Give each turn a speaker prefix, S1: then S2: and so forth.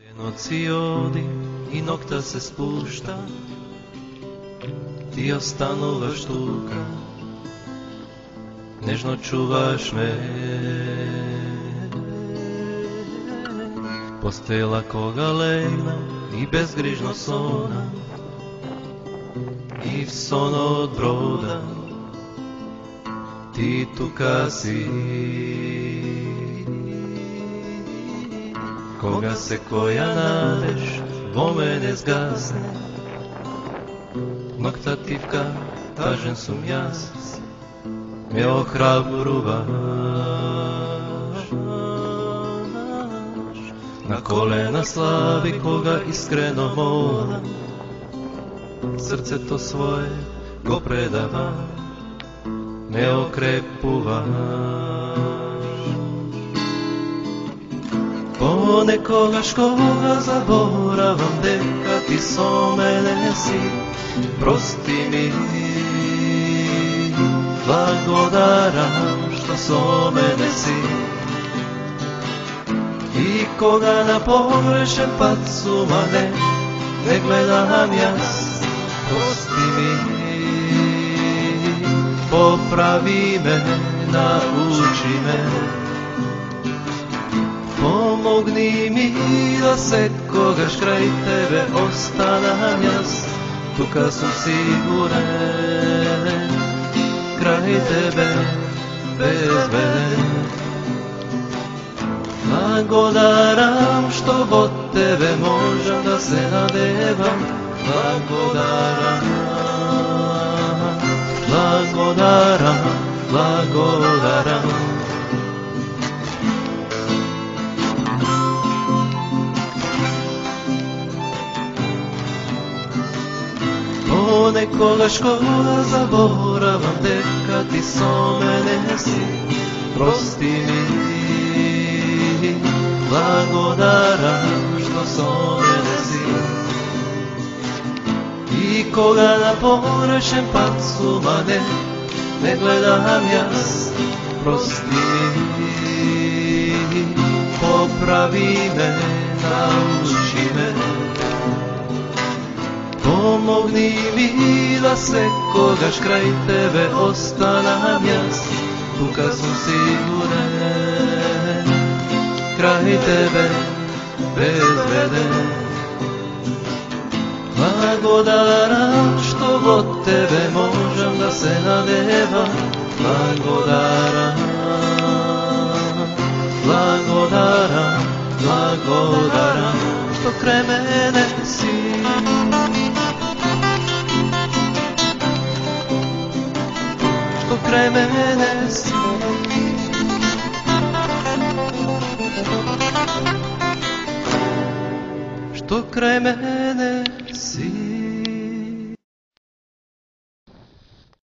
S1: Денот си оди и ноќта се спушта, ти остануваш тука, нежно чуваш ме. Постела кога легнам и безгрижно сонам, и в сонот бродам, ти тука си. Кога секоја надеж во мене згасне, ноќта тивка, тажен сум јас, ме охрабруваш. На колена слави кога искрено молам, срцето свое го предавам, ме окрепуваш. Понекогаш кога заборавам дека ти со мене си, прости ми, благодарам што со мене си. И кога на погрешен пат сума не гледам јас, прости ми, поправи ме, научи ме. Помогни ми да секогаш крај тебе останам јас, тука сум сигурен, крај тебе безбеден. Благодарам што во тебе можам да се надевам, благодарам, благодарам, благодарам. Понекогаш кога заборавам дека ти со мене си, прости ми, благодарам што со мене си. И кога на погрешен пат сума не гледам јас, прости ми, поправи ме, научи ме. Помогни ми да секогаш крај тебе останам јас, тука сум сигурен, крај тебе безбеден. Благодарам што во тебе можам да се надевам, благодарам, благодарам, благодарам што крај мене си. Крај мене си, што крај мене си.